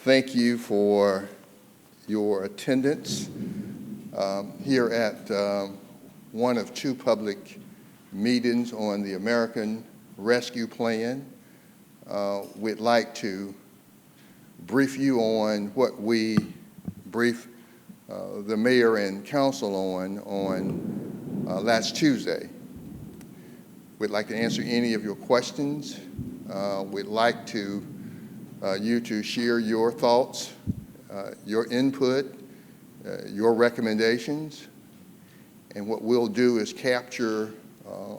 thank you for your attendance here at one of two public meetings on the American Rescue Plan. We'd like to brief you on what we briefed the mayor and council on last Tuesday. We'd like to answer any of your questions. We'd like to you to share your thoughts, your input, your recommendations, and what we'll do is capture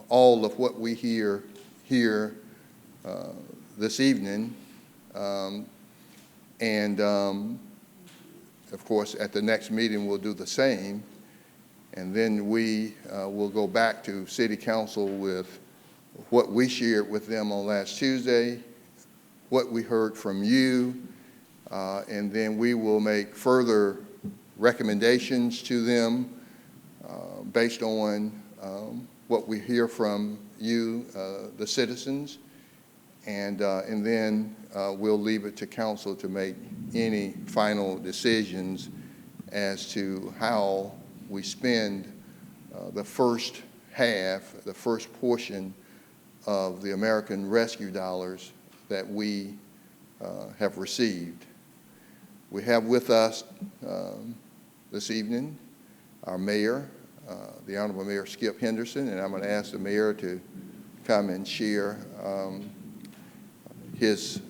all of what we hear here this evening, and of course at the next meeting we'll do the same, and then we will go back to City Council with what we shared with them on last Tuesday, what we heard from you, and then we will make further recommendations to them based on what we hear from you, the citizens, and then we'll leave it to council to make any final decisions as to how we spend the first half, the first portion of the American Rescue dollars that we have received. We have with us this evening our mayor, the Honorable Mayor Skip Henderson, and I'm going to ask the mayor to come and share his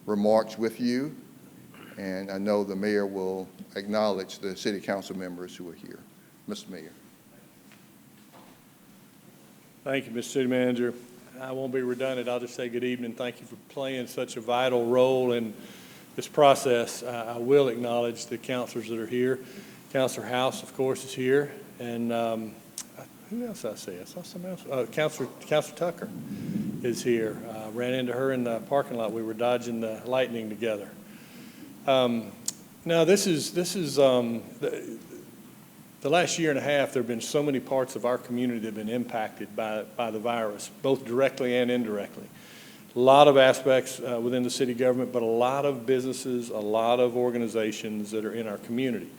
remarks with you, and I know the mayor will acknowledge the city council members who are here. Mr. Mayor. Thank you, Mr. City Manager. I won't be redundant. I'll just say good evening. Thank you for playing such a vital role in this process. I will acknowledge the councilors that are here. Councilor House, of course, is here, and who else I see? I saw someone else. Councilor Tucker is here. Ran into her in the parking lot. We were dodging the lightning together. Now, this is the last year and a half. There have been so many parts of our community that have been impacted by the virus, both directly and indirectly. A lot of aspects within the city government, but a lot of businesses, a lot of organizations that are in our community.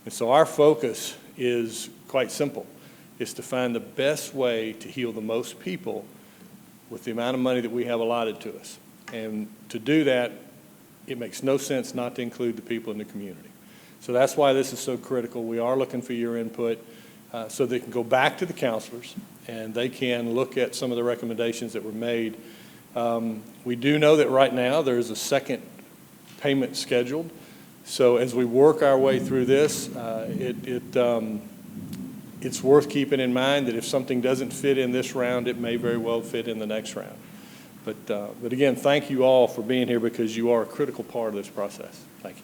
And so our focus is quite simple. It's to find the best way to heal the most people with the amount of money that we have allotted to us. And to do that, it makes no sense not to include the people in the community. So that's why this is so critical. We are looking for your input so they can go back to the counselors and they can look at some of the recommendations that were made. We do know that right now there's a second payment scheduled. So as we work our way through this, it's worth keeping in mind that if something doesn't fit in this round, it may very well fit in the next round. But again, thank you all for being here because you are a critical part of this process. Thank you.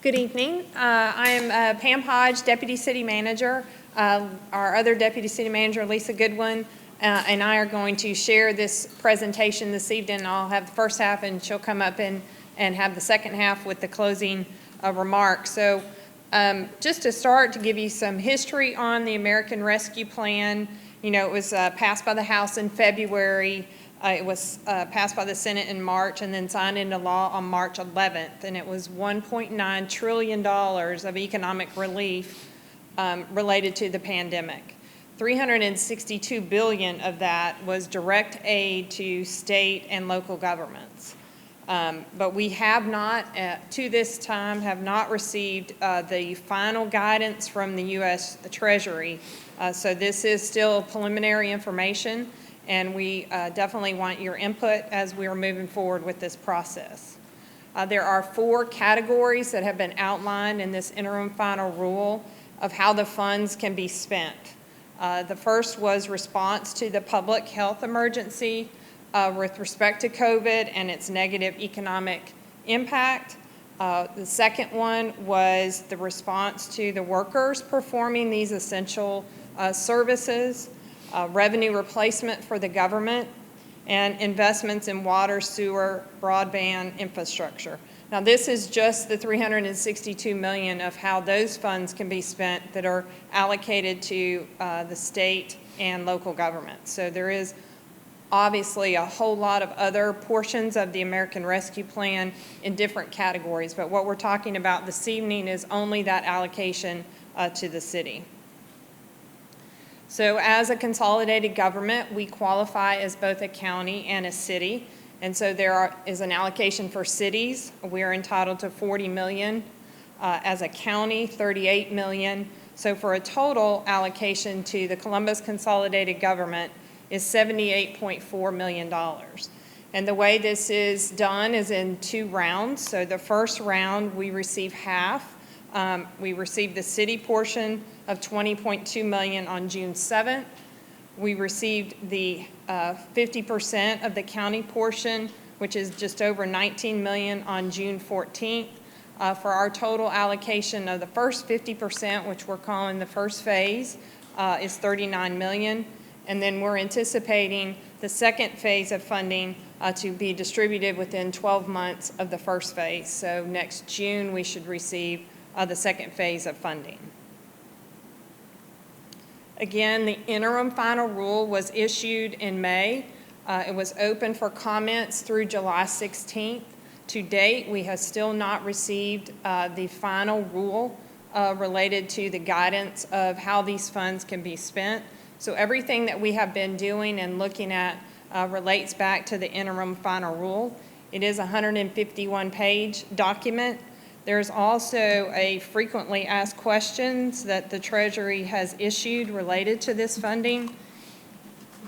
Good evening. I'm Pam Hodge, Deputy City Manager. Our other Deputy City Manager, Lisa Goodwin, and I are going to share this presentation this evening. I'll have the first half and she'll come up and have the second half with the closing remarks. So just to start, to give you some history on the American Rescue Plan, you know, it was passed by the House in February. It was passed by the Senate in March and then signed into law on March 11th. And it was $1.9 trillion of economic relief related to the pandemic. $362 billion of that was direct aid to state and local governments. But we have not, to this time, have not received the final guidance from the U.S. Treasury. So this is still preliminary information, and we definitely want your input as we are moving forward with this process. There are 4 categories that have been outlined in this interim final rule of how the funds can be spent. The first was response to the public health emergency with respect to COVID and its negative economic impact. The second one was the response to the workers performing these essential services, revenue replacement for the government, and investments in water, sewer, broadband infrastructure. Now, this is just the $362 million of how those funds can be spent that are allocated to the state and local government. So there is obviously a whole lot of other portions of the American Rescue Plan in different categories, but what we're talking about this evening is only that allocation to the city. So as a consolidated government, we qualify as both a county and a city, and so there is an allocation for cities. We're entitled to $40 million. As a county, $38 million. So for a total allocation to the Columbus Consolidated Government is $78.4 million. And the way this is done is in 2 rounds. So the first round, we receive half. We received the city portion of $20.2 million on June 7th. We received the 50% of the county portion, which is just over $19 million on June 14th. For our total allocation of the first 50%, which we're calling the first phase, is $39 million. And then we're anticipating the second phase of funding to be distributed within 12 months of the first phase. So next June, we should receive the second phase of funding. Again, the interim final rule was issued in May. It was open for comments through July 16th. To date, we have still not received the final rule related to the guidance of how these funds can be spent. So everything that we have been doing and looking at relates back to the interim final rule. It is a 151-page document. There's also a frequently asked questions that the Treasury has issued related to this funding.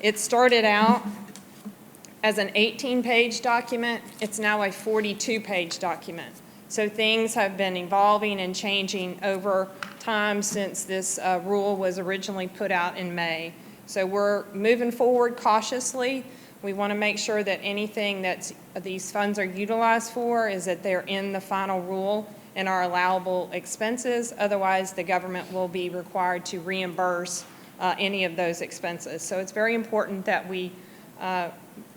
It started out as an 18-page document. It's now a 42-page document. So things have been evolving and changing over time since this rule was originally put out in May. So we're moving forward cautiously. We want to make sure that anything that these funds are utilized for is that they're in the final rule and are allowable expenses. Otherwise, the government will be required to reimburse any of those expenses. So it's very important that we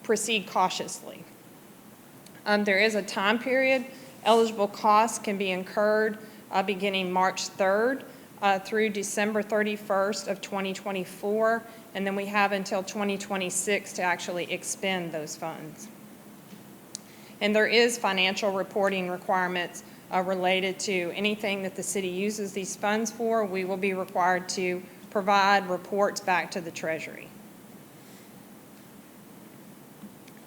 proceed cautiously. There is a time period. Eligible costs can be incurred beginning March 3rd through December 31st of 2024, and then we have until 2026 to actually expend those funds. And there is financial reporting requirements related to anything that the city uses these funds for. We will be required to provide reports back to the Treasury.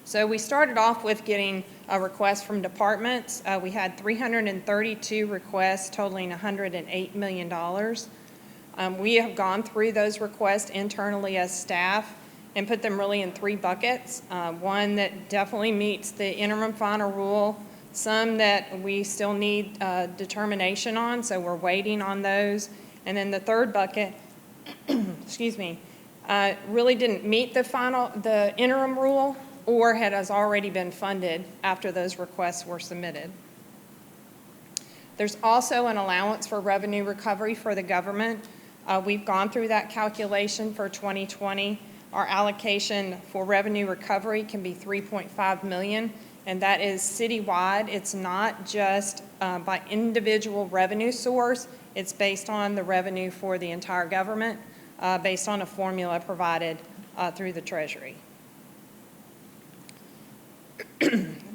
So we started off with getting a request from departments. We had 332 requests totaling $108 million. We have gone through those requests internally as staff and put them really in 3 buckets. One that definitely meets the interim final rule, some that we still need determination on, so we're waiting on those. And then the third bucket, excuse me, really didn't meet the interim rule, or has already been funded after those requests were submitted. There's also an allowance for revenue recovery for the government. We've gone through that calculation for 2020. Our allocation for revenue recovery can be $3.5 million, and that is citywide. It's not just by individual revenue source. It's based on the revenue for the entire government, based on a formula provided through the Treasury.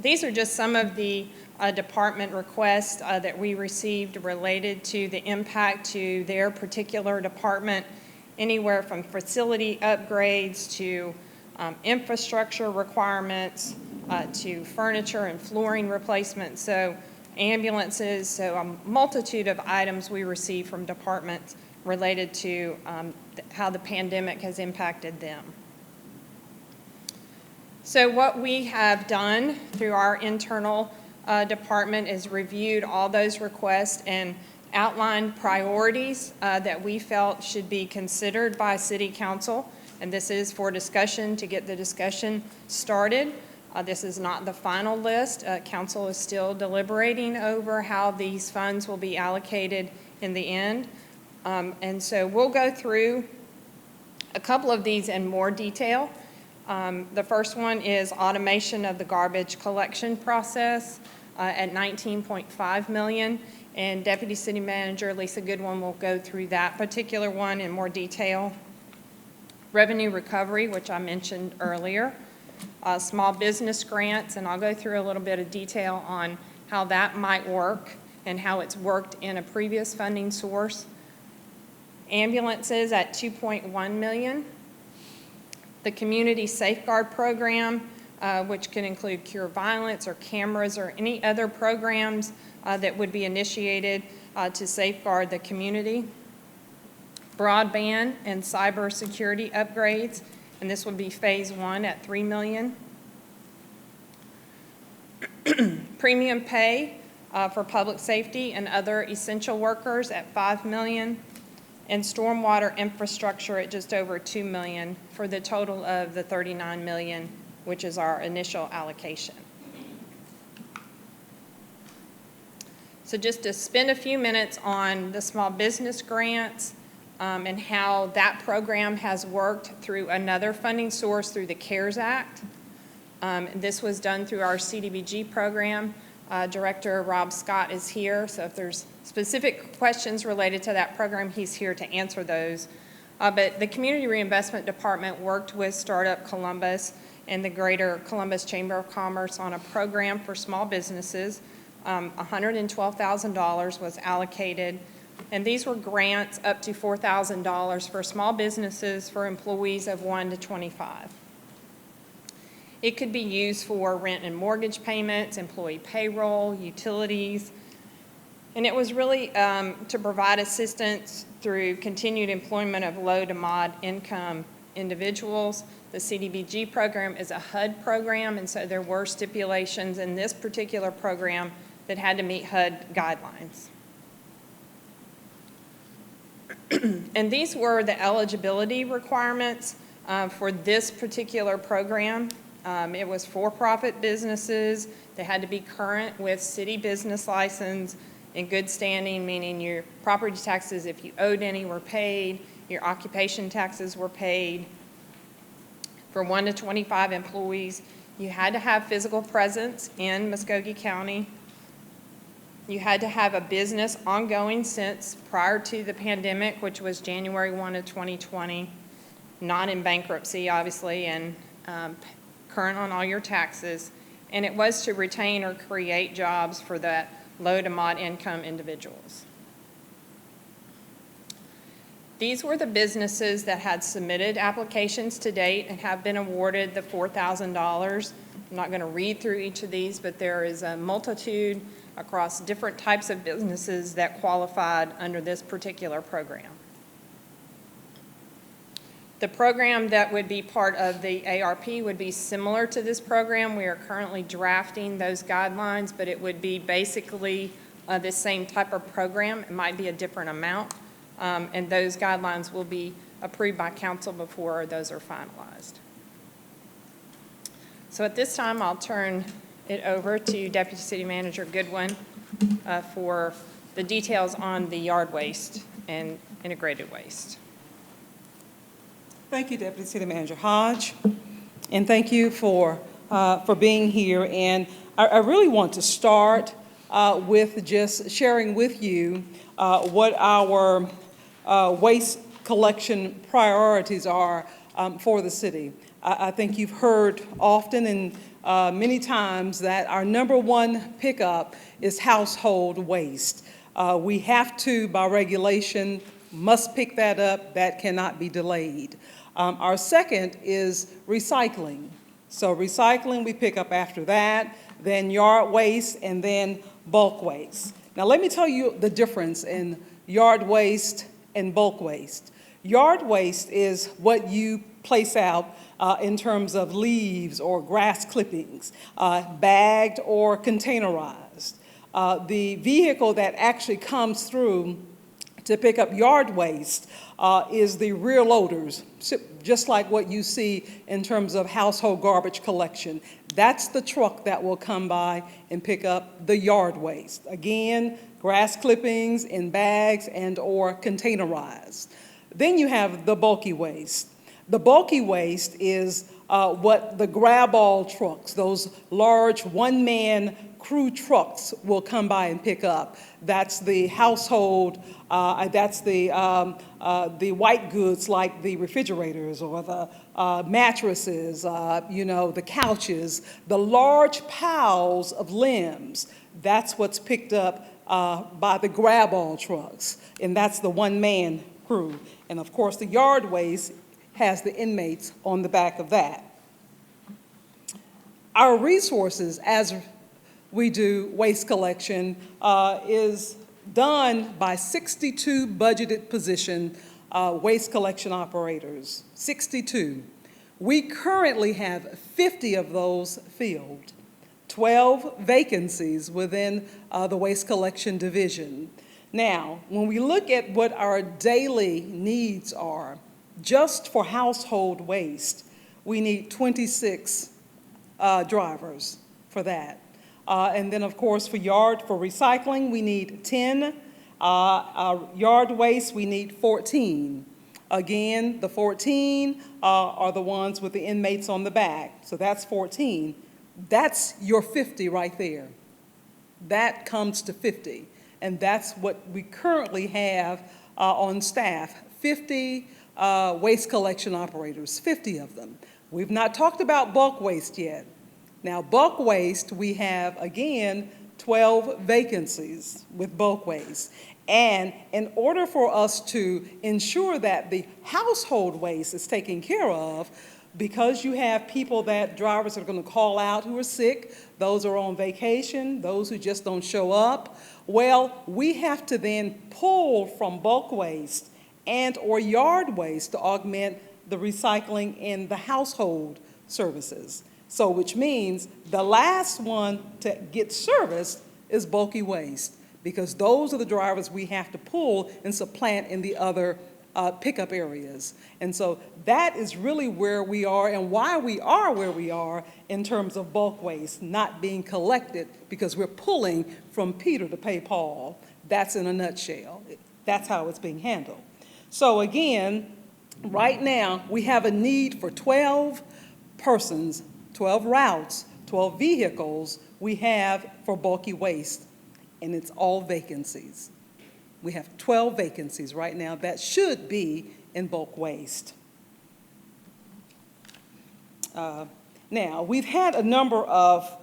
These are just some of the department requests that we received related to the impact to their particular department, anywhere from facility upgrades to infrastructure requirements to furniture and flooring replacement, so ambulances, so a multitude of items we receive from departments related to how the pandemic has impacted them. So what we have done through our internal department is reviewed all those requests and outlined priorities that we felt should be considered by City Council. And this is for discussion, to get the discussion started. This is not the final list. Council is still deliberating over how these funds will be allocated in the end. And so we'll go through a couple of these in more detail. The first one is automation of the garbage collection process. at $19.5 million. And Deputy City Manager Lisa Goodwin will go through that particular one in more detail. Revenue recovery, which I mentioned earlier. Small business grants, and I'll go through a little bit of detail on how that might work and how it's worked in a previous funding source. Ambulances at $2.1 million. The Community Safeguard Program, which can include Cure Violence or cameras or any other programs that would be initiated to safeguard the community. Broadband and cybersecurity upgrades, and this would be phase 1 at $3 million. Premium pay for public safety and other essential workers at $5 million. And stormwater infrastructure at just over $2 million for the total of the $39 million, which is our initial allocation. So just to spend a few minutes on the small business grants and how that program has worked through another funding source through the CARES Act. This was done through our Cdbg program. Director Rob Scott is here, so if there's specific questions related to that program, he's here to answer those. But the Community Reinvestment Department worked with Startup Columbus and the Greater Columbus Chamber of Commerce on a program for small businesses. $112,000 was allocated, and these were grants up to $4,000 for small businesses for employees of 1 to 25. It could be used for rent and mortgage payments, employee payroll, utilities, and it was really to provide assistance through continued employment of low to mod income individuals. The Cdbg program is a HUD program, and so there were stipulations in this particular program that had to meet HUD guidelines. And these were the eligibility requirements for this particular program. It was for-profit businesses. They had to be current with city business license, in good standing, meaning your property taxes, if you owed any, were paid. Your occupation taxes were paid. For 1 to 25 employees, you had to have physical presence in Muskogee County. You had to have a business ongoing since prior to the pandemic, which was January 1 of 2020, not in bankruptcy, obviously, and current on all your taxes, and it was to retain or create jobs for that low to mod income individuals. These were the businesses that had submitted applications to date and have been awarded the $4,000. I'm not going to read through each of these, but there is a multitude across different types of businesses that qualified under this particular program. The program that would be part of the ARP would be similar to this program. We are currently drafting those guidelines, but it would be basically the same type of program. It might be a different amount, and those guidelines will be approved by council before those are finalized. So at this time, I'll turn it over to Deputy City Manager Goodwin for the details on the yard waste and integrated waste. Thank you, Deputy City Manager Hodge, and thank you for being here. And I really want to start with just sharing with you what our waste collection priorities are for the city. I think you've heard often and many times that our #1 pickup is household waste. We have to, by regulation, must pick that up. That cannot be delayed. Our second is recycling. So recycling we pick up after that, then yard waste, and then bulk waste. Now let me tell you the difference in yard waste and bulk waste. Yard waste is what you place out in terms of leaves or grass clippings, bagged or containerized. The vehicle that actually comes through to pick up yard waste is the rear loaders, just like what you see in terms of household garbage collection. That's the truck that will come by and pick up the yard waste. Again, grass clippings in bags and or containerized. Then you have the bulky waste. The bulky waste is what the grab-all trucks, those large one-man crew trucks will come by and pick up. That's the household, that's the white goods like the refrigerators or the mattresses, the couches, the large piles of limbs. That's what's picked up by the grab-all trucks, and that's the one-man crew. And of course, the yard waste has the inmates on the back of that. Our resources, as we do waste collection, is done by 62 budgeted position waste collection operators, 62. We currently have 50 of those filled, 12 vacancies within the waste collection division. Now, when we look at what our daily needs are, just for household waste, we need 26 drivers for that. And then, of course, for recycling, we need 10. Yard waste, we need 14. Again, the 14 are the ones with the inmates on the back. So that's 14. That's your 50 right there. That comes to 50. And that's what we currently have on staff, 50 waste collection operators, 50 of them. We've not talked about bulk waste yet. Now, bulk waste, we have, again, 12 vacancies with bulk waste. And in order for us to ensure that the household waste is taken care of, because you have drivers that are going to call out who are sick, those are on vacation, those who just don't show up, well, we have to then pull from bulk waste and or yard waste to augment the recycling in the household services. So which means the last one to get serviced is bulky waste, because those are the drivers we have to pull and supplant in the other pickup areas. And so that is really where we are and why we are where we are in terms of bulk waste not being collected, because we're pulling from Peter to pay Paul. That's in a nutshell. That's how it's being handled. So again, right now we have a need for 12 persons, 12 routes, 12 vehicles we have for bulky waste, and it's all vacancies. We have 12 vacancies right now that should be in bulk waste. Now, we've had a number of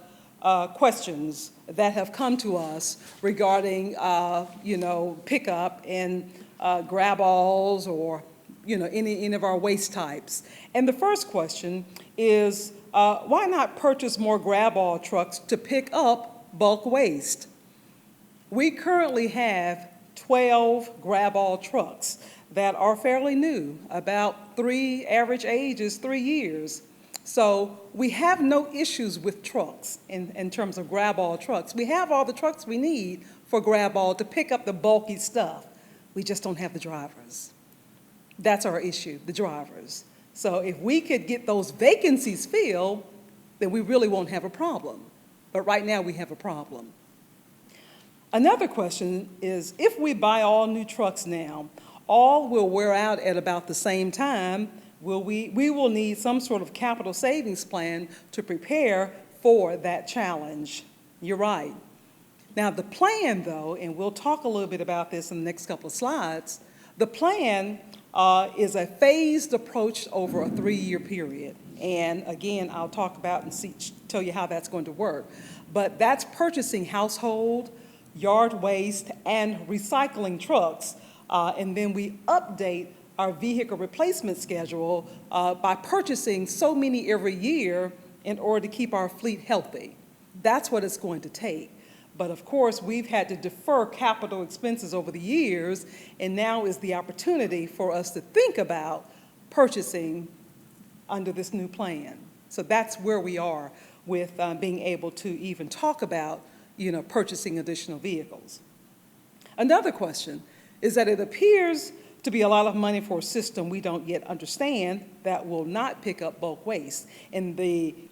questions that have come to us regarding, pickup and grab-alls or, any of our waste types. And the first question is, why not purchase more grab-all trucks to pick up bulk waste? We currently have 12 grab-all trucks that are fairly new, about average age is 3 years. So we have no issues with trucks in terms of grab-all trucks. We have all the trucks we need for grab-all to pick up the bulky stuff. We just don't have the drivers. That's our issue, the drivers. So if we could get those vacancies filled, then we really won't have a problem. But right now we have a problem. Another question is, if we buy all new trucks now, all will wear out at about the same time. We will need some sort of capital savings plan to prepare for that challenge. You're right. Now the plan, though, and we'll talk a little bit about this in the next couple of slides, the plan is a phased approach over a 3-year period. And again, I'll talk about and tell you how that's going to work. But that's purchasing household, yard waste, and recycling trucks. And then we update our vehicle replacement schedule by purchasing so many every year in order to keep our fleet healthy. That's what it's going to take. But of course, we've had to defer capital expenses over the years, and now is the opportunity for us to think about purchasing under this new plan. So that's where we are with being able to even talk about, purchasing additional vehicles. Another question is that it appears to be a lot of money for a system we don't yet understand that will not pick up bulk waste. And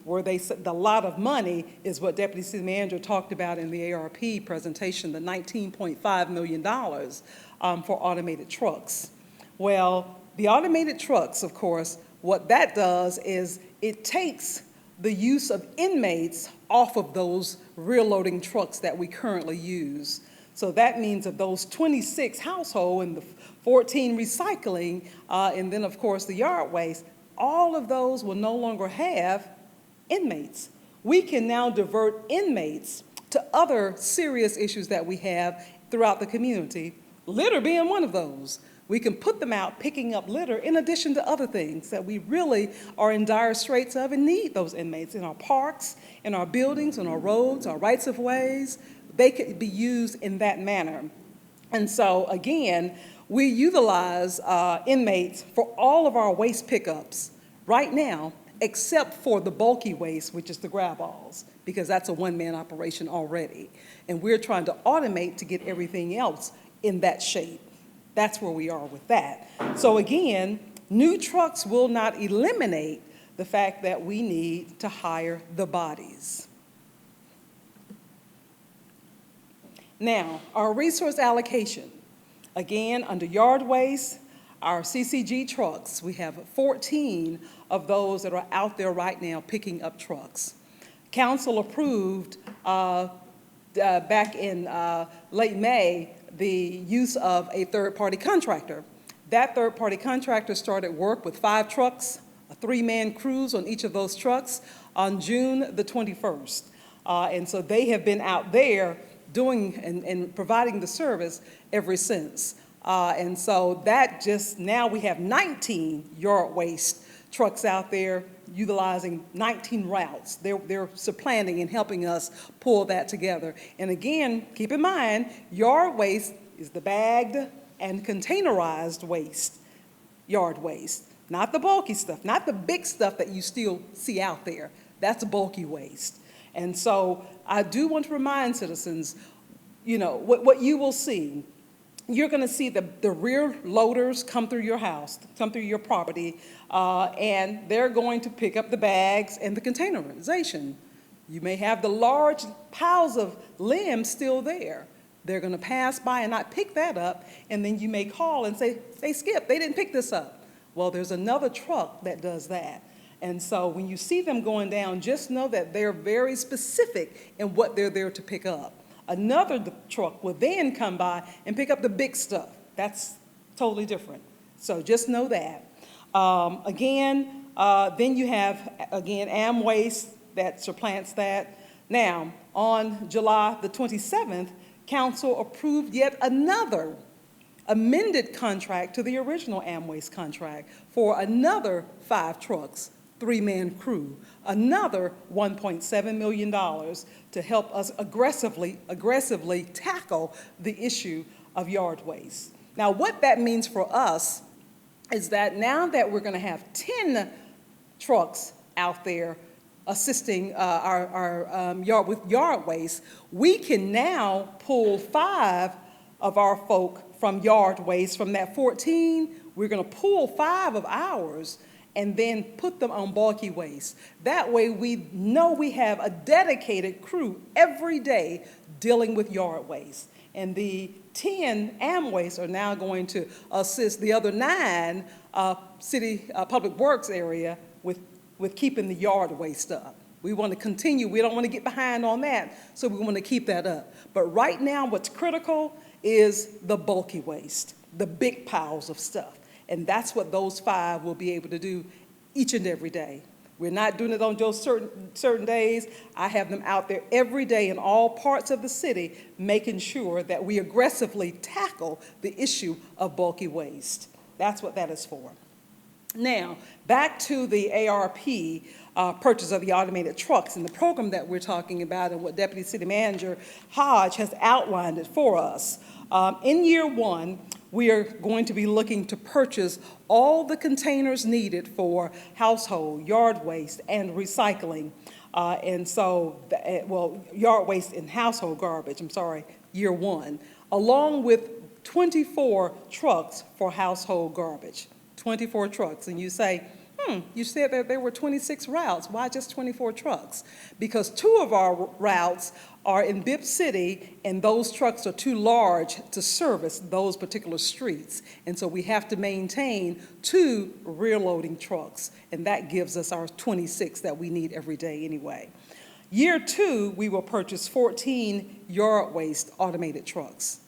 where they said the lot of money is what Deputy City Manager talked about in the ARP presentation, the $19.5 million for automated trucks. Well, the automated trucks, of course, what that does is it takes the use of inmates off of those rear loading trucks that we currently use. So that means of those 26 household and the 14 recycling, and then of course the yard waste, all of those will no longer have inmates. We can now divert inmates to other serious issues that we have throughout the community, litter being one of those. We can put them out picking up litter in addition to other things that we really are in dire straits of and need those inmates in our parks, in our buildings, on our roads, our rights of ways. They could be used in that manner. And so again, we utilize inmates for all of our waste pickups right now, except for the bulky waste, which is the grab alls, because that's a one-man operation already. And we're trying to automate to get everything else in that shape. That's where we are with that. So again, new trucks will not eliminate the fact that we need to hire the bodies. Now, our resource allocation. Again, under yard waste, our CCG trucks, we have 14 of those that are out there right now picking up trucks. Council approved back in late May the use of a third-party contractor. That third-party contractor started work with 5 trucks, a 3-man crews on each of those trucks on June the 21st. And so they have been out there doing and providing the service ever since. And so that just, now we have 19 yard waste trucks out there utilizing 19 routes. They're supplanting and helping us pull that together. And again, keep in mind, yard waste is the bagged and containerized waste, yard waste, not the bulky stuff, not the big stuff that you still see out there. That's bulky waste. And so I do want to remind citizens, you know, what you will see. You're going to see the rear loaders come through your house, come through your property, and they're going to pick up the bags and the containerization. You may have the large piles of limbs still there. They're going to pass by and not pick that up, and then you may call and say, Skip, they didn't pick this up. Well, there's another truck that does that. And so when you see them going down, just know that they're very specific in what they're there to pick up. Another truck will then come by and pick up the big stuff. That's totally different. So just know that. Then you have, again, AM waste that supplants that. Now, on July the 27th, Council approved yet another amended contract to the original AM waste contract for another 5 trucks, 3-man crew, another $1.7 million to help us aggressively tackle the issue of yard waste. Now, what that means for us is that now that we're going to have 10 trucks out there assisting our yard with yard waste, we can now pull 5 of our folk from yard waste. From that 14, we're going to pull 5 of ours and then put them on bulky waste. That way we know we have a dedicated crew every day dealing with yard waste. And the 10 AM waste are now going to assist the other 9 city public works area with keeping the yard waste up. We want to continue. We don't want to get behind on that, so we want to keep that up. But right now what's critical is the bulky waste, the big piles of stuff. And that's what those 5 will be able to do each and every day. We're not doing it on those certain days. I have them out there every day in all parts of the city, making sure that we aggressively tackle the issue of bulky waste. That's what that is for. Now, back to the ARP purchase of the automated trucks and the program that we're talking about and what Deputy City Manager Hodge has outlined it for us. In year 1, we are going to be looking to purchase all the containers needed for household, yard waste, and recycling. Yard waste and household garbage, year 1, along with 24 trucks for household garbage. 24 trucks. And you say, you said that there were 26 routes. Why just 24 trucks? Because 2 of our routes are in Bibb City, and those trucks are too large to service those particular streets. And so we have to maintain 2 rear loading trucks, and that gives us our 26 that we need every day anyway. Year 2, we will purchase 14 yard waste automated trucks.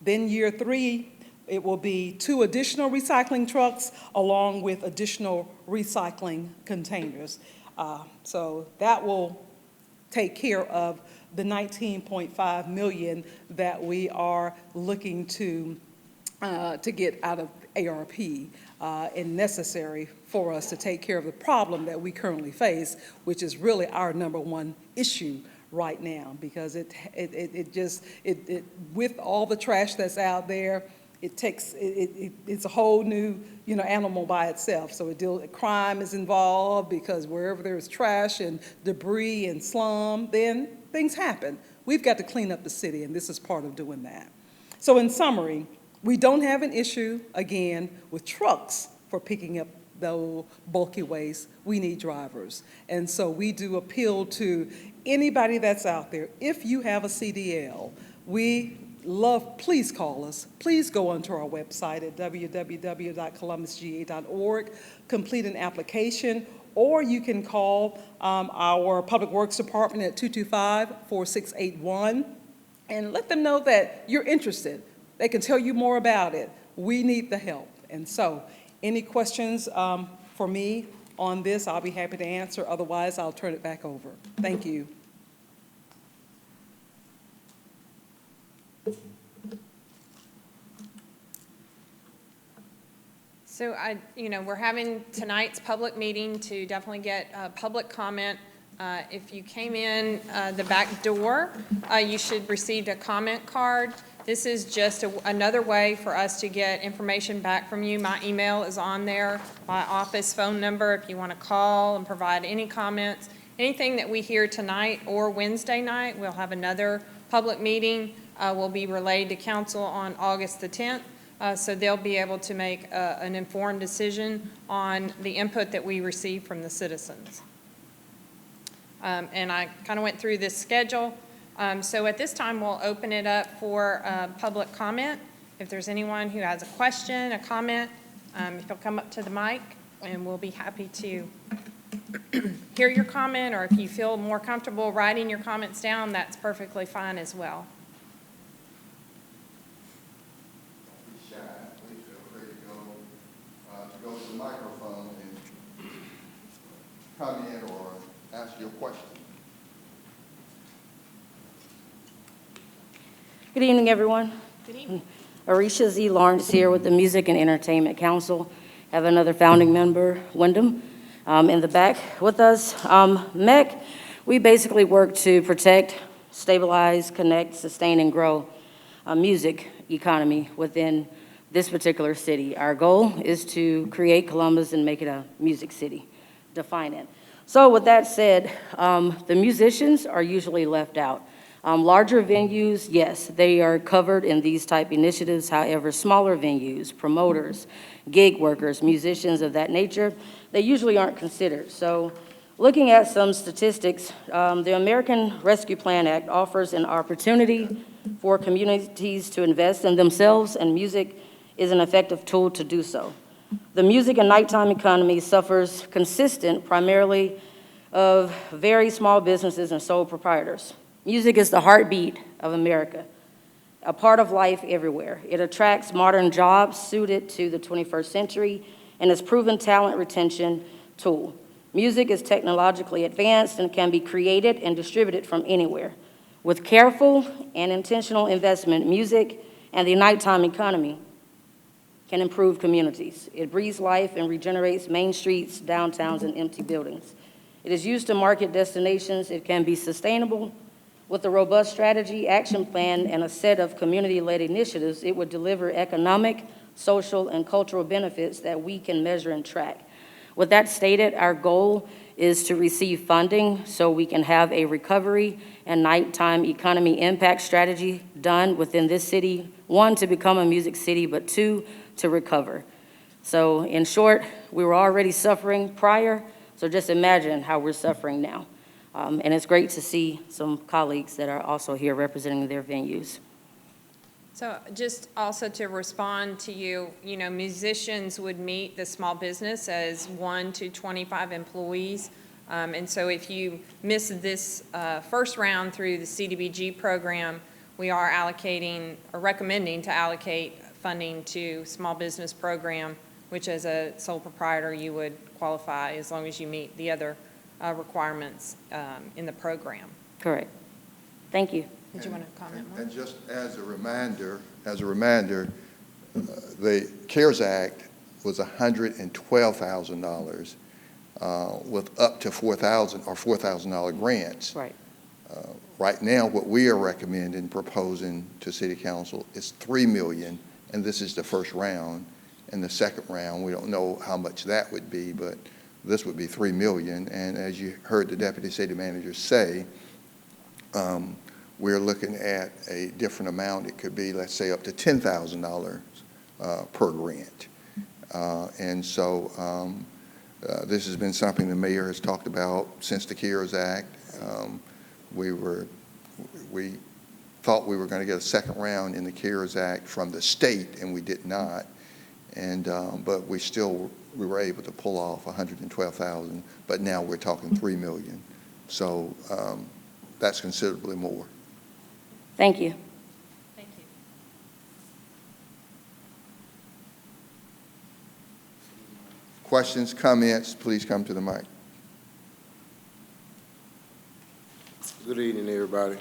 Then year 3, it will be 2 additional recycling trucks along with additional recycling containers. So that will take care of the $19.5 million that we are looking to get out of ARP and necessary for us to take care of the problem that we currently face, which is really our #1 issue right now, because with all the trash that's out there, it's a whole new, animal by itself. So crime is involved, because wherever there's trash and debris and slum, then things happen. We've got to clean up the city, and this is part of doing that. So in summary, we don't have an issue, again, with trucks for picking up the bulky waste. We need drivers. And so we do appeal to anybody that's out there. If you have a CDL, please call us. Please go onto our website at www.columbusga.org, complete an application, or you can call our Public Works Department at 225-4681 and let them know that you're interested. They can tell you more about it. We need the help. And so, any questions for me on this, I'll be happy to answer. Otherwise, I'll turn it back over. Thank you. So we're having tonight's public meeting to definitely get public comment. If you came in the back door, you should receive a comment card. This is just another way for us to get information back from you. My email is on there, my office phone number, if you want to call and provide any comments. Anything that we hear tonight or Wednesday night, we'll have another public meeting, will be relayed to council on August the 10th. So they'll be able to make an informed decision on the input that we receive from the citizens. And I kind of went through this schedule. So at this time, we'll open it up for public comment. If there's anyone who has a question, a comment, if you'll come up to the mic, and we'll be happy to hear your comment, or if you feel more comfortable writing your comments down, that's perfectly fine as well. Please feel free to go to the microphone and comment or ask your question. Good evening, everyone. Good evening. Arisha Z. Lawrence here with the Music and Entertainment Council. Have another founding member, Wyndham, in the back with us. MEC, we basically work to protect, stabilize, connect, sustain, and grow a music economy within this particular city. Our goal is to create Columbus and make it a music city, define it. So with that said, the musicians are usually left out. Larger venues, yes, they are covered in these type initiatives. However, smaller venues, promoters, gig workers, musicians of that nature, they usually aren't considered. So looking at some statistics, the American Rescue Plan Act offers an opportunity for communities to invest in themselves, and music is an effective tool to do so. The music and nighttime economy suffers consistent primarily of very small businesses and sole proprietors. Music is the heartbeat of America, a part of life everywhere. It attracts modern jobs suited to the 21st century and is proven talent retention tool. Music is technologically advanced and can be created and distributed from anywhere. With careful and intentional investment, music and the nighttime economy can improve communities. It breathes life and regenerates main streets, downtowns, and empty buildings. It is used to market destinations. It can be sustainable. With a robust strategy, action plan, and a set of community-led initiatives, it would deliver economic, social, and cultural benefits that we can measure and track. With that stated, our goal is to receive funding so we can have a recovery and nighttime economy impact strategy done within this city. 1, to become a music city, but 2, to recover. So in short, we were already suffering prior, so just imagine how we're suffering now. And it's great to see some colleagues that are also here representing their venues. So just also to respond to you, musicians would meet the small business as 1 to 25 employees. And so if you miss this first round through the CDBG program, we are allocating or recommending to allocate funding to small business program, which as a sole proprietor you would qualify as long as you meet the other requirements in the program. Correct. Thank you. Did you want to comment more? And just as a reminder, the CARES Act was $112,000 with up to $4,000 or $4,000 grants. Right. Right now, what we are recommending, proposing to City Council is $3 million, and this is the first round. And the second round, we don't know how much that would be, but this would be $3 million. And as you heard the Deputy City Manager say, we're looking at a different amount. It could be, let's say, up to $10,000 per grant. And so this has been something the mayor has talked about since the CARES Act. We thought we were going to get a second round in the CARES Act from the state, and we did not. And but we were able to pull off $112,000. But now we're talking $3 million. So that's considerably more. Thank you. Thank you. Questions, comments, please come to the mic. Good evening, everybody.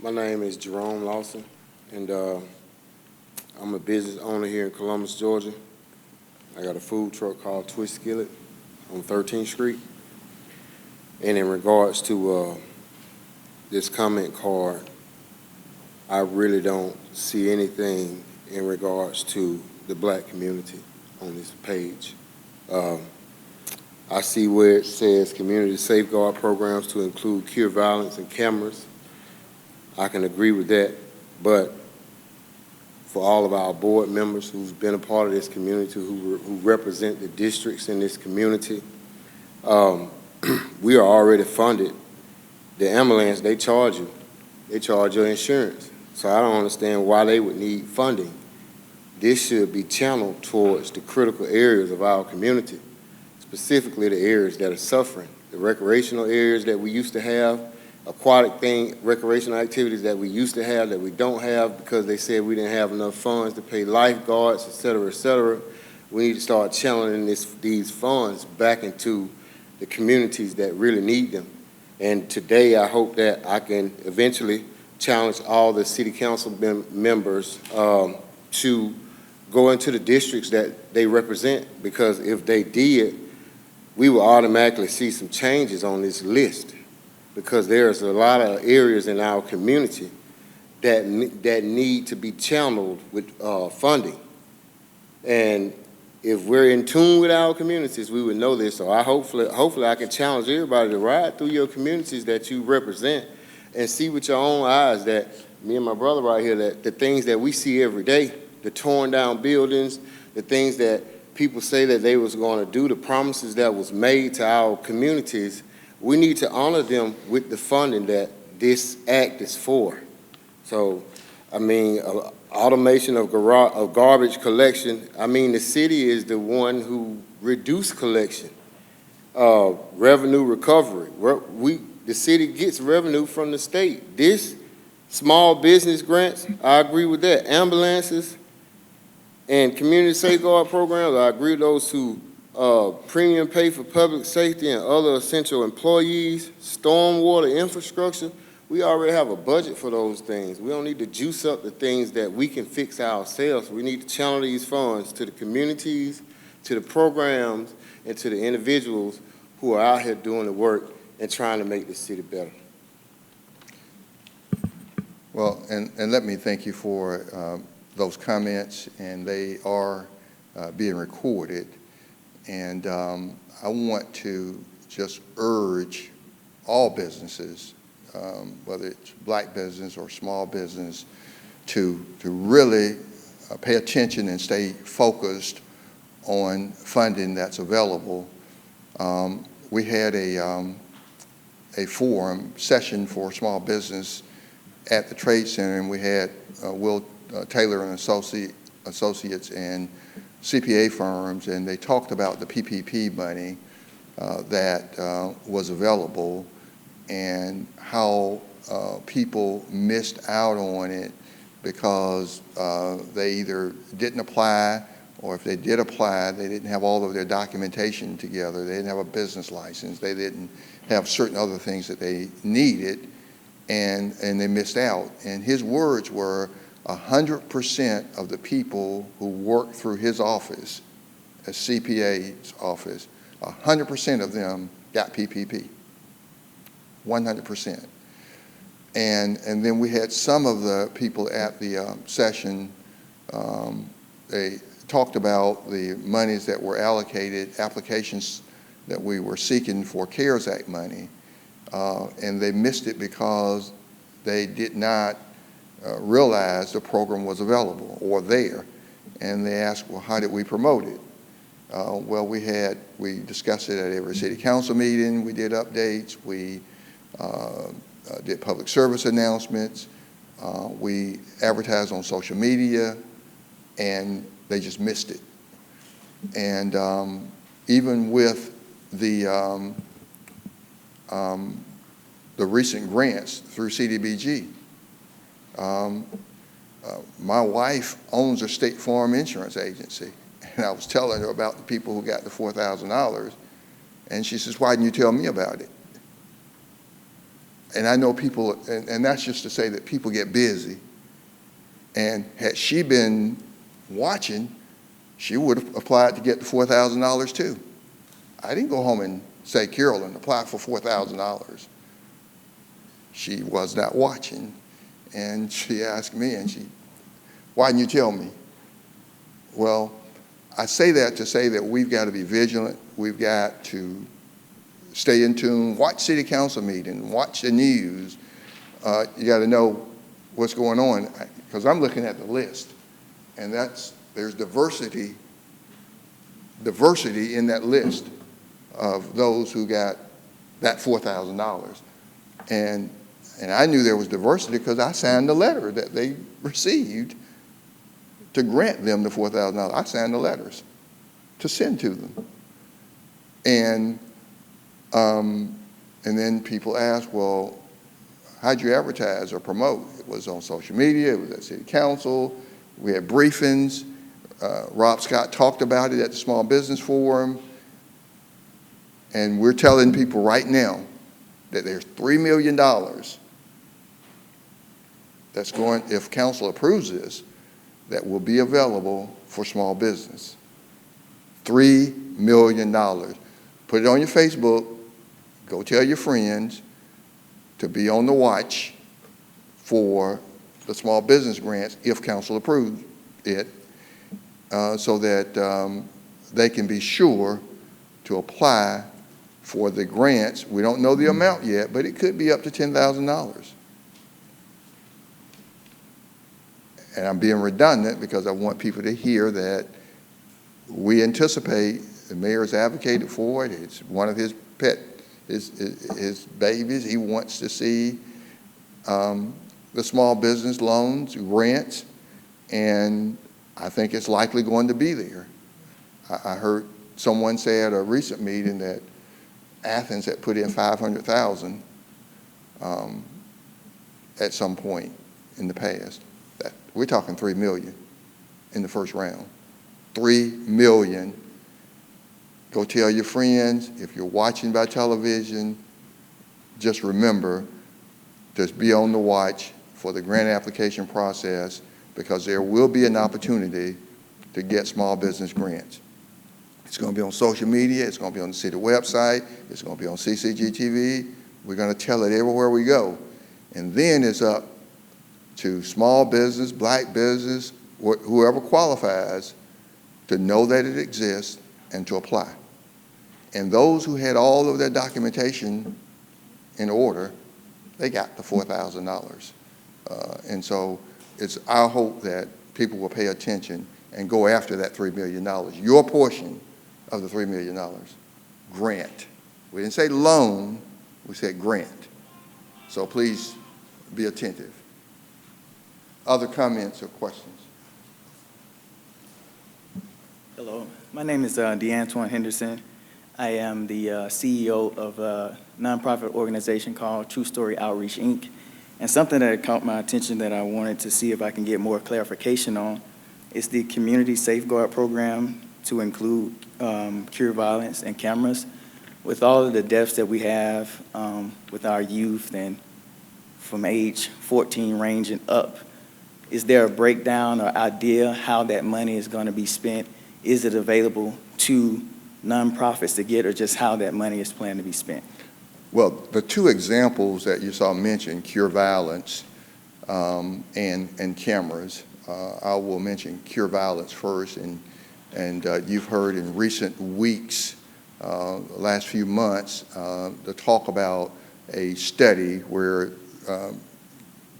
My name is Jerome Lawson, and I'm a business owner here in Columbus, Georgia. I got a food truck called Twist Skillet on 13th Street. And in regards to this comment card, I really don't see anything in regards to the black community on this page. I see where it says community safeguard programs to include cure violence and cameras. I can agree with that, but for all of our board members who's been a part of this community, who represent the districts in this community, we are already funded. The ambulance, they charge you. They charge your insurance. So I don't understand why they would need funding. This should be channeled towards the critical areas of our community, specifically the areas that are suffering, the recreational areas that we used to have, recreational activities that we used to have that we don't have because they said we didn't have enough funds to pay lifeguards, et cetera, et cetera. We need to start channeling these funds back into the communities that really need them. And today I hope that I can eventually challenge all the city council members to go into the districts that they represent, because if they did, we will automatically see some changes on this list, because there's a lot of areas in our community that need to be channeled with funding. And if we're in tune with our communities, we would know this. So hopefully I can challenge everybody to ride through your communities that you represent and see with your own eyes that me and my brother right here, that the things that we see every day, the torn down buildings, the things that people say that they was going to do, the promises that was made to our communities, we need to honor them with the funding that this act is for. So, I mean, automation of garbage collection, I mean, the city is the one who reduced collection. Revenue recovery, the city gets revenue from the state. This small business grants, I agree with that. Ambulances and community safeguard programs, I agree with those who premium pay for public safety and other essential employees, stormwater infrastructure. We already have a budget for those things. We don't need to juice up the things that we can fix ourselves. We need to channel these funds to the communities, to the programs, and to the individuals who are out here doing the work and trying to make the city better. Well, and let me thank you for those comments, and they are being recorded. And I want to just urge all businesses, whether it's black business or small business, to really pay attention and stay focused on funding that's available. We had a forum session for small business at the Trade Center, and we had Will Taylor and Associates and CPA firms, and they talked about the PPP money that was available, and how people missed out on it because they either didn't apply, or if they did apply, they didn't have all of their documentation together. They didn't have a business license. They didn't have certain other things that they needed, and they missed out. And his words were 100% of the people who worked through his office, a CPA's office, 100% of them got PPP, 100%. And then we had some of the people at the session, they talked about the monies that were allocated, applications that we were seeking for CARES Act money, and they missed it because they did not realize the program was available or there. And they asked, well, how did we promote it? Well, we discussed it at every city council meeting. We did updates. We did public service announcements. We advertised on social media, and they just missed it. And even with the recent grants through Cdbg, my wife owns a State Farm insurance agency, and I was telling her about the people who got the $4,000, and she says, why didn't you tell me about it? And I know people, and that's just to say that people get busy, and had she been watching, she would have applied to get the $4,000 too. I didn't go home and say, Carolyn, apply for $4,000. She was not watching, and she asked me, and why didn't you tell me? Well, I say that to say that we've got to be vigilant. We've got to stay in tune, watch city council meetings, watch the news. You got to know what's going on, because I'm looking at the list, and there's diversity in that list of those who got that $4,000. And I knew there was diversity because I signed the letter that they received to grant them the $4,000. I signed the letters to send to them. And then people ask, well, how'd you advertise or promote? It was on social media, it was at city council, we had briefings. Rob Scott talked about it at the Small Business Forum. And we're telling people right now that there's $3 million that's going, if council approves this, that will be available for small business. $3 million. Put it on your Facebook, go tell your friends to be on the watch for the small business grants if council approves it, so that they can be sure to apply for the grants. We don't know the amount yet, but it could be up to $10,000. And I'm being redundant because I want people to hear that we anticipate, the mayor's advocated for it. It's one of his his babies. He wants to see the small business loans, grants, and I think it's likely going to be there. I heard someone say at a recent meeting that Athens had put in $500,000 at some point in the past. We're talking $3 million in the first round. $3 million. Go tell your friends. If you're watching by television, just remember to be on the watch for the grant application process, because there will be an opportunity to get small business grants. It's going to be on social media. It's going to be on the city website. It's going to be on CCG TV. We're going to tell it everywhere we go. And then it's up to small business, black business, whoever qualifies, to know that it exists and to apply. And those who had all of their documentation in order, they got the $4,000. And so it's our hope that people will pay attention and go after that $3 million. Your portion of the $3 million. Grant. We didn't say loan, we said grant. So please be attentive. Other comments or questions? Hello, my name is DeAntoine Henderson. I am the CEO of a nonprofit organization called True Story Outreach, Inc. And something that caught my attention that I wanted to see if I can get more clarification on is the Community Safeguard Program to include cure violence and cameras. With all of the deaths that we have with our youth and from age 14 ranging up, is there a breakdown or idea how that money is going to be spent? Is it available to nonprofits to get, or just how that money is planned to be spent? Well, the two examples that you saw mentioned, cure violence and cameras, I will mention cure violence first. And you've heard in recent weeks, last few months, the talk about a study where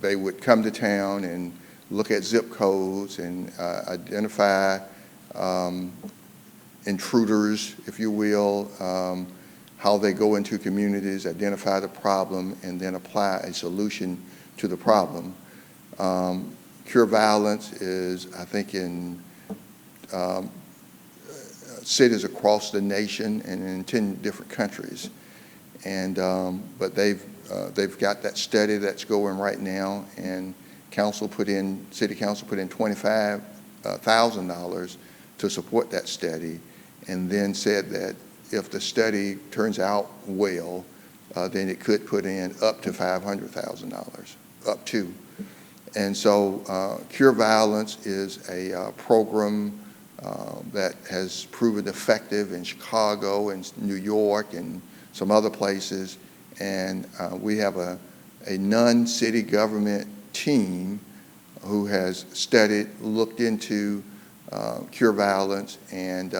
they would come to town and look at zip codes and identify intruders, if you will, how they go into communities, identify the problem, and then apply a solution to the problem. Cure violence is, I think, in cities across the nation and in 10 different countries. And but they've got that study that's going right now, and city council put in $25,000 to support that study, and then said that if the study turns out well, then it could put in up to $500,000, up to. And so Cure Violence is a program that has proven effective in Chicago and New York and some other places. And we have a non-city government team who has studied, looked into cure violence, and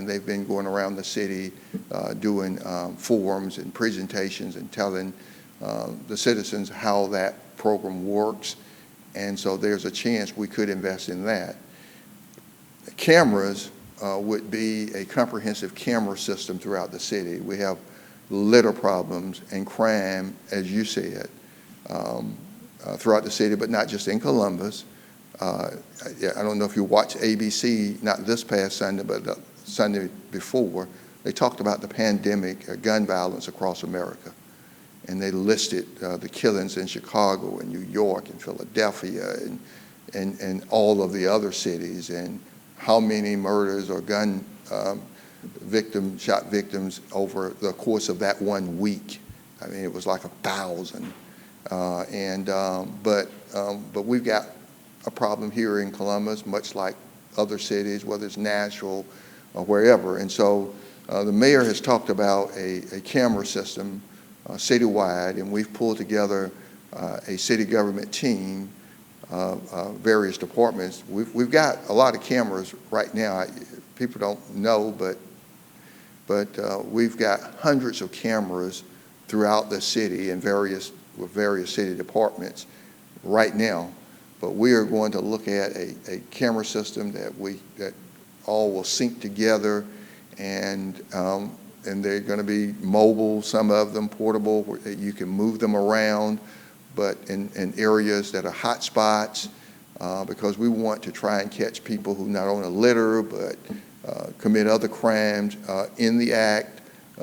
they've been going around the city doing forums and presentations and telling the citizens how that program works. And so there's a chance we could invest in that. Cameras would be a comprehensive camera system throughout the city. We have litter problems and crime, as you said, throughout the city, but not just in Columbus. I don't know if you watched ABC, not this past Sunday, but the Sunday before. They talked about the pandemic, gun violence across America. And they listed the killings in Chicago and New York and Philadelphia and all of the other cities, and how many murders or gun shot victims over the course of that 1 week. I mean, it was like 1,000. But we've got a problem here in Columbus, much like other cities, whether it's Nashville or wherever. And so the mayor has talked about a camera system citywide, and we've pulled together a city government team, various departments. We've got a lot of cameras right now. People don't know, but we've got hundreds of cameras throughout the city and various city departments right now. But we are going to look at a camera system that all will sync together, and they're going to be mobile, some of them portable, where you can move them around, but in areas that are hot spots, because we want to try and catch people who not only litter, but commit other crimes in the act,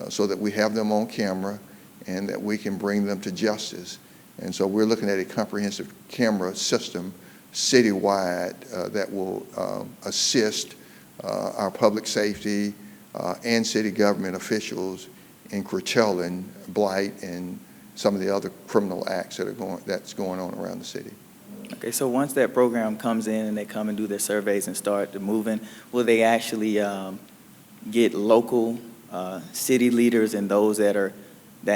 so that we have them on camera and that we can bring them to justice. And so we're looking at a comprehensive camera system citywide that will assist our public safety and city government officials in curtailing blight and some of the other criminal acts that's going on around the city. Okay, so once that program comes in and they come and do their surveys and start moving, will they actually get local city leaders and those that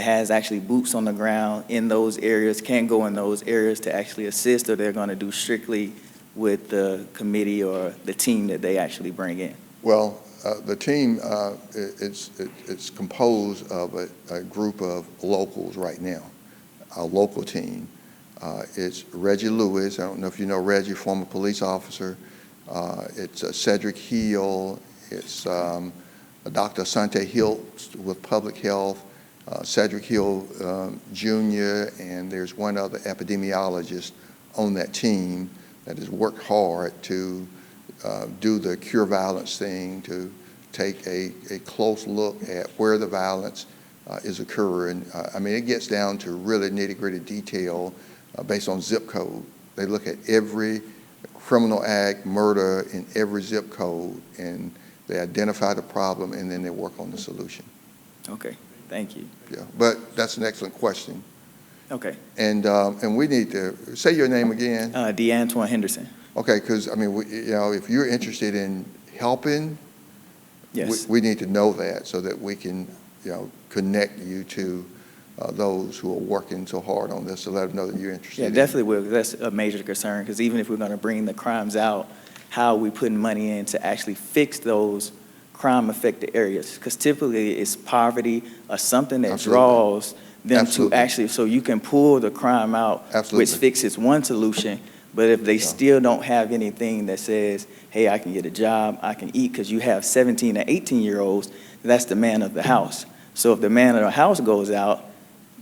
has actually boots on the ground in those areas, can go in those areas to actually assist, or they're going to do strictly with the committee or the team that they actually bring in? Well, the team, it's composed of a group of locals right now, our local team. It's Reggie Lewis. I don't know if you know Reggie, former police officer. It's Cedric Hill. It's Dr. Asante Hill with public health, Cedric Hill Jr., and there's one other epidemiologist on that team that has worked hard to do the cure violence thing, to take a close look at where the violence is occurring. I mean, it gets down to really nitty-gritty detail based on zip code. They look at every criminal act, murder in every zip code, and they identify the problem, and then they work on the solution. Okay, thank you. Yeah, but that's an excellent question. Okay, And we need to, say your name again. DeAntoine Henderson. Okay, because, I mean, you know, if you're interested in helping, Yes. we need to know that so that we can, you know, connect you to those who are working so hard on this, to let them know that you're interested. Yeah, definitely will. That's a major concern, because even if we're going to bring the crimes out, how are we putting money in to actually fix those crime-affected areas? Because typically it's poverty or something that Absolutely. draws them Absolutely. to actually, so you can pull the crime out, Absolutely. which fixes one solution, but if they Yeah. still don't have anything that says, hey, I can get a job, I can eat, because you have 17 and 18-year-olds, that's the man of the house. So if the man of the house goes out,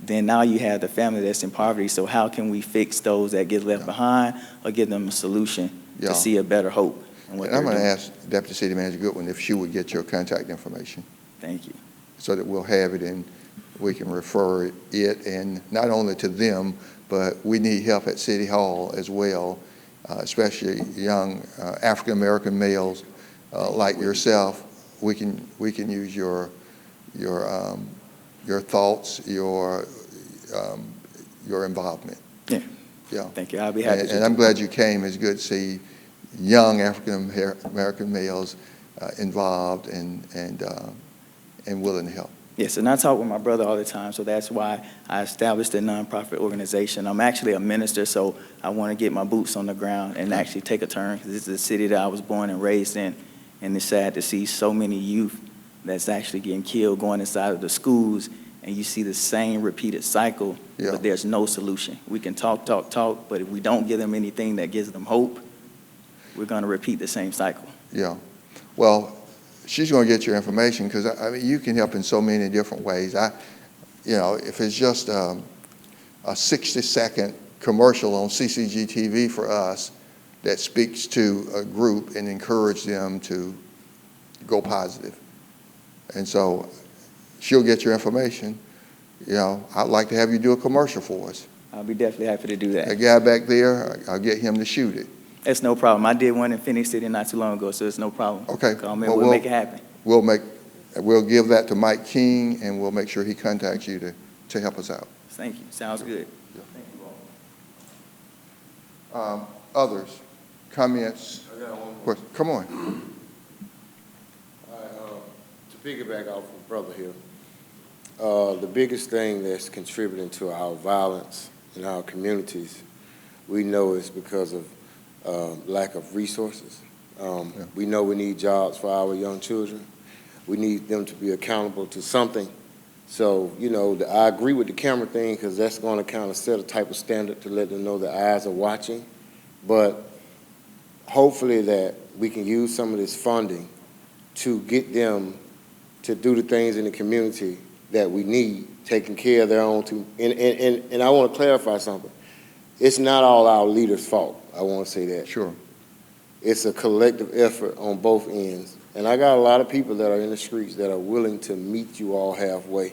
then now you have the family that's in poverty. So how can we fix those that get left behind or give them a solution Yeah. to see a better hope in what And I'm they're going to doing? ask Deputy City Manager Goodwin if she would get your contact information Thank you. so that we'll have it and we can refer it, and not only to them, but we need help at City Hall as well, especially young African-American males like yourself. We can use your thoughts, your involvement. Yeah. Yeah. Thank you. I'll be happy to. And I'm glad you came. It's good to see young African-American males involved and willing to help. Yes, and I talk with my brother all the time, so that's why I established a nonprofit organization. I'm actually a minister, so I want to get my boots on the ground and actually take a turn, because this is the city that I was born and raised in, and it's sad to see so many youth that's actually getting killed going inside of the schools, and you see the same repeated cycle, Yeah. but there's no solution. We can talk, but if we don't give them anything that gives them hope, we're going to repeat the same cycle. Yeah. Well, she's going to get your information, because I mean, you can help in so many different ways. You know, if it's just a 60-second commercial on CCG TV for us that speaks to a group and encourage them to go positive. And so she'll get your information. You know, I'd like to have you do a commercial for us. I'll be definitely happy to do that. That guy back there, I'll get him to shoot it. It's no problem. I did one in Phoenix City not too long ago, so it's no problem. Okay. Call me, Well, we'll make it happen. We'll give that to Mike King, and we'll make sure he contacts you to help us out. Thank you. Sounds good. Yeah. Thank you all. Others, comments? I got one more. Questions? Come on. To piggyback off of brother here, the biggest thing that's contributing to our violence in our communities, we know is because of lack of resources. We know we need jobs for our young children. We need them to be accountable to something. So, you know, I agree with the camera thing, because that's going to kind of set a type of standard to let them know the eyes are watching. But hopefully that we can use some of this funding to get them to do the things in the community that we need, taking care of their own. And I want to clarify something. It's not all our leaders' fault. I want to say that. Sure. It's a collective effort on both ends. And I got a lot of people that are in the streets that are willing to meet you all halfway.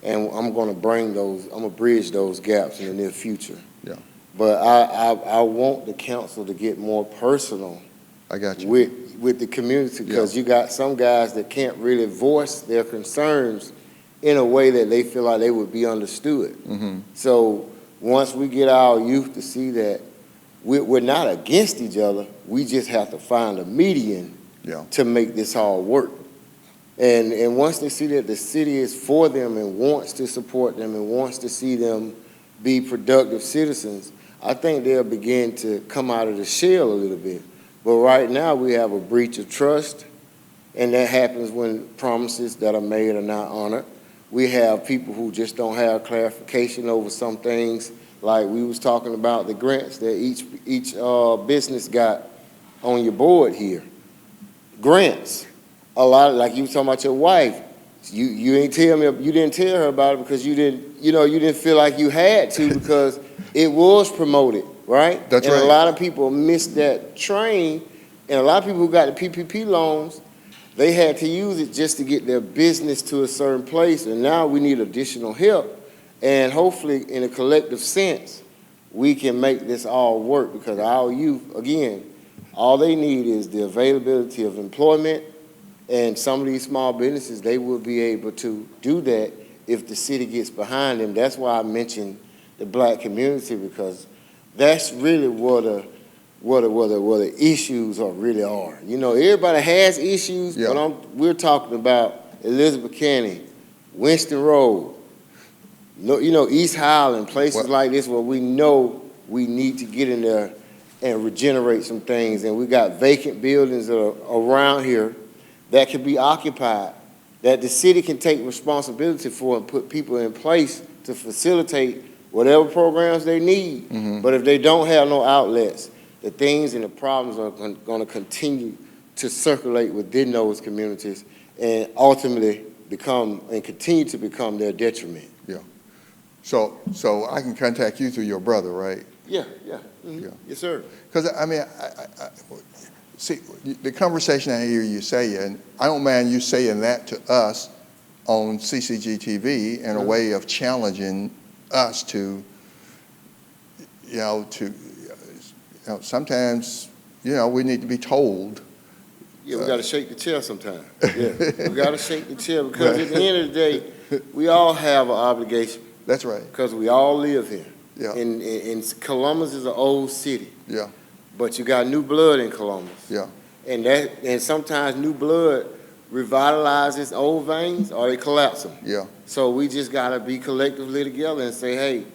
And I'm going to bring those, I'm going to bridge those gaps in the near future. Yeah. But I want the council to get more personal I got you. with the community, because you got some guys that can't really voice their concerns in a way that they feel like they would be understood. Mm-hmm. So once we get our youth to see that we're not against each other, we just have to find a median to make this all work. And once they see that the city is for them and wants to support them and wants to see them be productive citizens, I think they'll begin to come out of the shell a little bit. But right now we have a breach of trust, and that happens when promises that are made are not honored. We have people who just don't have clarification over some things, like we was talking about the grants that each business got on your board here. Grants. A lot of, like you were talking about your wife. You ain't tell me, you didn't tell her about it because you didn't feel like you had to, because it was promoted, right? That's and right. A lot of people missed that train, and a lot of people who got the PPP loans, They had to use it just to get their business to a certain place, and now we need additional help. And hopefully, in a collective sense, we can make this all work, because our youth, again, all they need is the availability of employment, and some of these small businesses, they will be able to do that if the city gets behind them. That's why I mentioned the black community, because that's really what the issues really are. You know, everybody has issues, Yeah. but we're talking about Elizabeth County, Winston Road, you know, East Highland, places like this where we know we need to get in there and regenerate some things. And we got vacant buildings that are around here that can be occupied, that the city can take responsibility for and put people in place to facilitate whatever programs they need. But if they don't have no outlets, the things and the problems are going to continue to circulate within those communities and ultimately continue to become their detriment. So I can contact you through your brother, right? Yeah. Yeah. Yes, sir. Because, I mean, see, the conversation I hear you saying, I don't mind you saying that to us on CCG TV in a way of challenging us to, sometimes, we need to be told. Yeah, we got to shake the chair sometimes. Yeah, we got to shake the chair, because at the end of the day, we all have an obligation. That's right. Because we all live here. Yeah. And Columbus is an old city. Yeah. But you got new blood in Columbus. Yeah. And sometimes new blood revitalizes old veins or they collapse them. Yeah. So we just got to be collectively together and say, hey,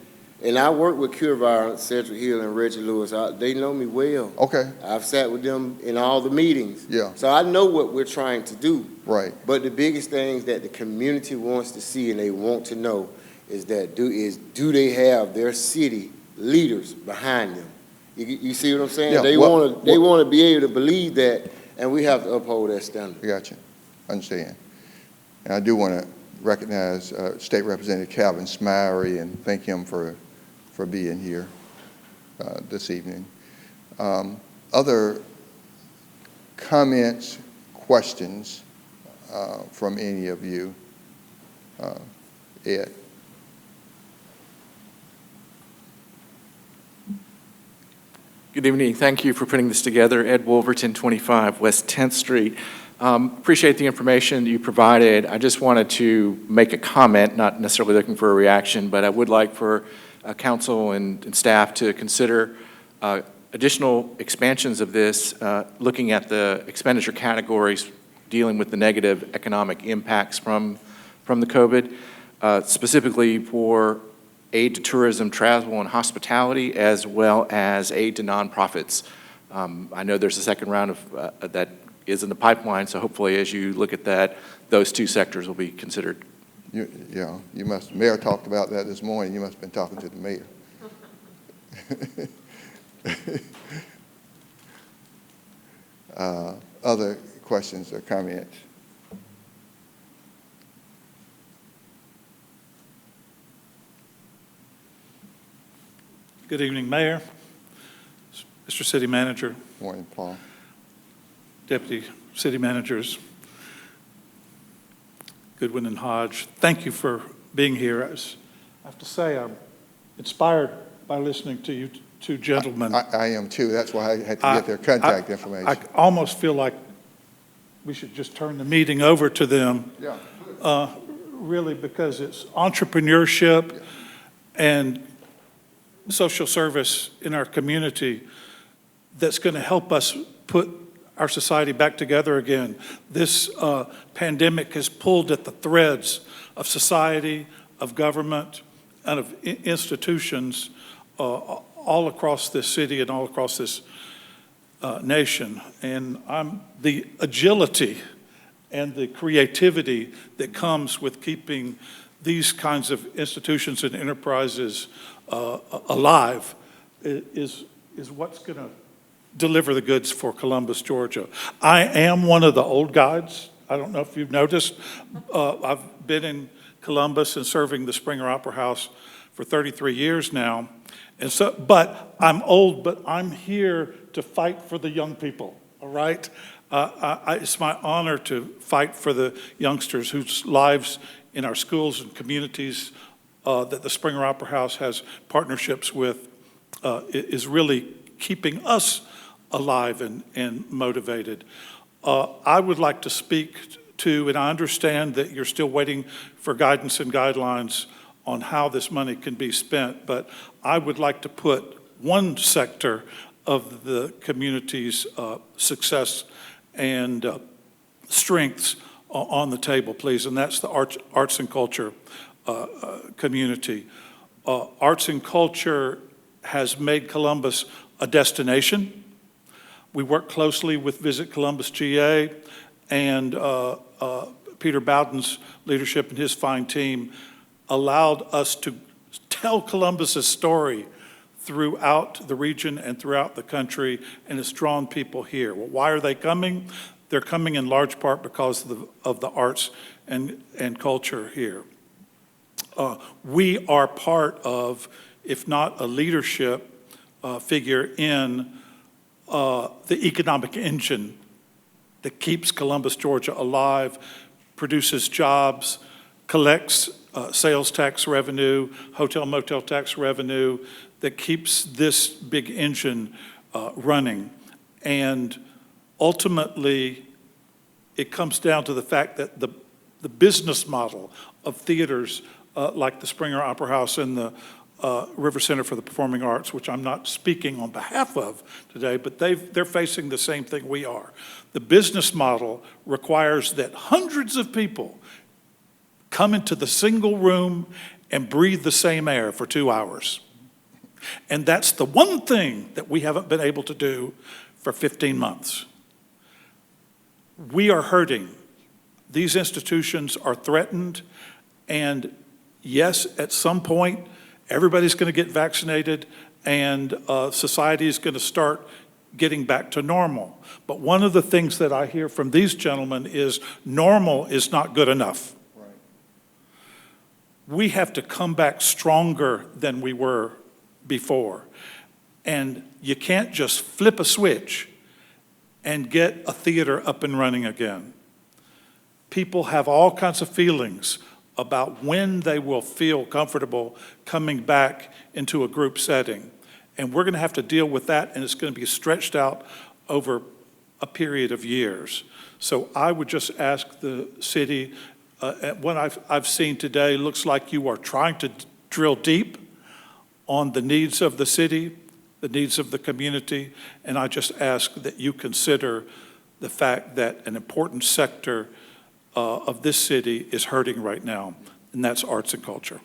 and I work with Cure Violence, Cedric Hill and Reggie Lewis. They know me well. Okay. I've sat with them in all the meetings. Yeah. So I know what we're trying to do. Right. But the biggest things that the community wants to see and they want to know is do they have their city leaders behind them? You see what I'm saying? Yeah, They want to be able to believe that, and we have to uphold that standard. I got you. Understand. And I do want to recognize State Representative Calvin Smiley and thank him for being here this evening. Other comments, questions from any of you? Ed? Good evening. Thank you for putting this together. Ed Wolverton, 25 West 10th Street. Appreciate the information you provided. I just wanted to make a comment, not necessarily looking for a reaction, but I would like for council and staff to consider additional expansions of this, looking at the expenditure categories dealing with the negative economic impacts from the COVID, specifically for aid to tourism, travel, and hospitality, as well as aid to nonprofits. I know there's a second round of that is in the pipeline, so hopefully as you look at that, those two sectors will be considered. Mayor talked about that this morning. You must have been talking to the mayor. Other questions or comments? Good evening, Mayor, Mr. City Manager, Morning, Paul. Deputy City Managers, Goodwin and Hodge. Thank you for being here. I have to say, I'm inspired by listening to you two gentlemen. I am too. That's why I had to get their contact information. I almost feel like we should just turn the meeting over to them. Yeah. Really, because it's entrepreneurship and social service in our community that's going to help us put our society back together again. This pandemic has pulled at the threads of society, of government, and of institutions all across this city and all across this nation. And the agility and the creativity that comes with keeping these kinds of institutions and enterprises alive is what's going to deliver the goods for Columbus, Georgia. I am one of the old guides. I don't know if you've noticed. I've been in Columbus and serving the Springer Opera House for 33 years now. And so, but I'm old, but I'm here to fight for the young people, all right? It's my honor to fight for the youngsters whose lives in our schools and communities that the Springer Opera House has partnerships with is really keeping us alive and motivated. I would like to speak to, and I understand that you're still waiting for guidance and guidelines on how this money can be spent, but I would like to put one sector of the community's success and strengths on the table, please, and that's the arts and culture community. Arts and culture has made Columbus a destination. We work closely with Visit Columbus GA, and Peter Bowden's leadership and his fine team allowed us to tell Columbus's story throughout the region and throughout the country, and it's drawn people here. Well, why are they coming? They're coming in large part because of the arts and culture here. We are part of, if not a leadership figure in the economic engine that keeps Columbus, Georgia alive, produces jobs, collects sales tax revenue, hotel motel tax revenue, that keeps this big engine running. And ultimately, it comes down to the fact that the business model of theaters like the Springer Opera House and the River Center for the Performing Arts, which I'm not speaking on behalf of today, but they're facing the same thing we are. The business model requires that hundreds of people come into the single room and breathe the same air for 2 hours. And that's the one thing that we haven't been able to do for 15 months. We are hurting. These institutions are threatened, and yes, at some point, everybody's going to get vaccinated and society is going to start getting back to normal. But one of the things that I hear from these gentlemen is normal is not good enough. Right. We have to come back stronger than we were before. And you can't just flip a switch and get a theater up and running again. People have all kinds of feelings about when they will feel comfortable coming back into a group setting. And we're going to have to deal with that, and it's going to be stretched out over a period of years. So I would just ask the city, what I've seen today looks like you are trying to drill deep on the needs of the city, the needs of the community, and I just ask that you consider the fact that an important sector of this city is hurting right now, and that's arts and culture.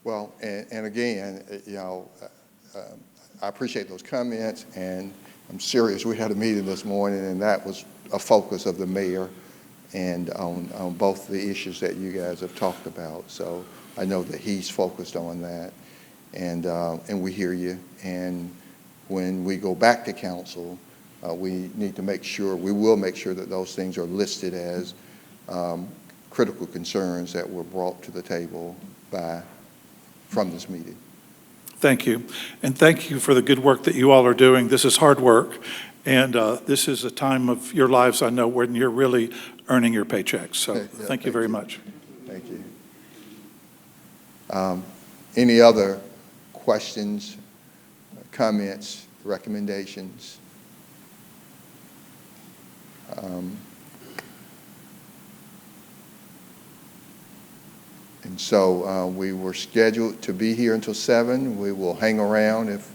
Well, and again, you know, I appreciate those comments, and I'm serious. We had a meeting this morning, and that was a focus of the mayor and on both the issues that you guys have talked about. So I know that he's focused on that, and we hear you. And when we go back to council, we need to make sure, we will make sure that those things are listed as critical concerns that were brought to the table from this meeting. Thank you. And thank you for the good work that you all are doing. This is hard work. And this is a time of your lives, I know, when you're really earning your paychecks. So Yeah, thank you very much. Thank you. Any other questions, comments, recommendations? And so we were scheduled to be here until 7. We will hang around if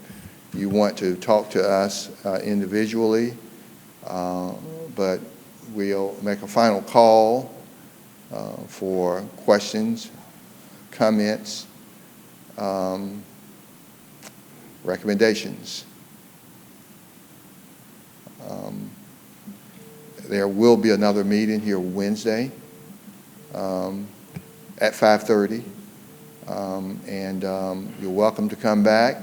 you want to talk to us individually, but we'll make a final call for questions, comments, recommendations. There will be another meeting here Wednesday at 5:30, and you're welcome to come back,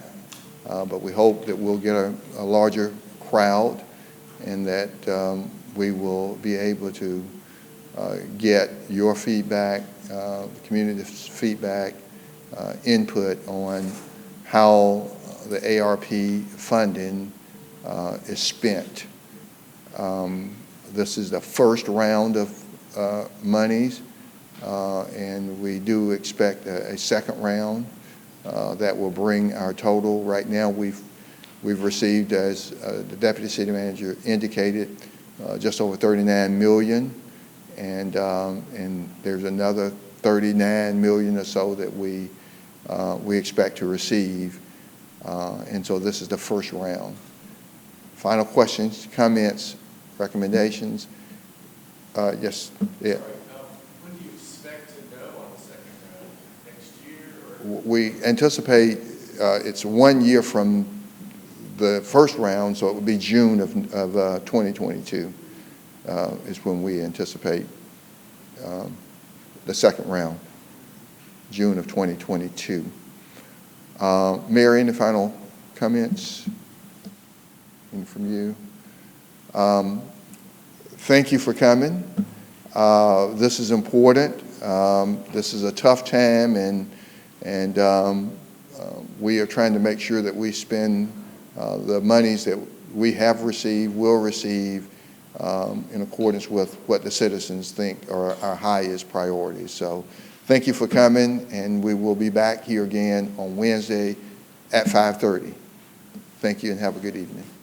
but we hope that we'll get a larger crowd and that we will be able to get your feedback, the community's feedback, input on how the ARP funding is spent. This is the first round of monies, and we do expect a second round that will bring our total. Right now, we've received, as the Deputy City Manager indicated, just over $39 million, and there's another $39 million or so that we expect to receive, and so this is the first round. Final questions, comments, recommendations? Yes, yeah. When do you expect to know on the second round? Next year? Or? We anticipate it's 1 year from the first round, so it would be June of 2022 is when we anticipate the second round, June of 2022. Mary, any final comments? Any from you? Thank you for coming. This is important. This is a tough time, and we are trying to make sure that we spend the monies that we have received, will receive, in accordance with what the citizens think are our highest priorities. So thank you for coming, and we will be back here again on Wednesday at 5:30. Thank you, and have a good evening.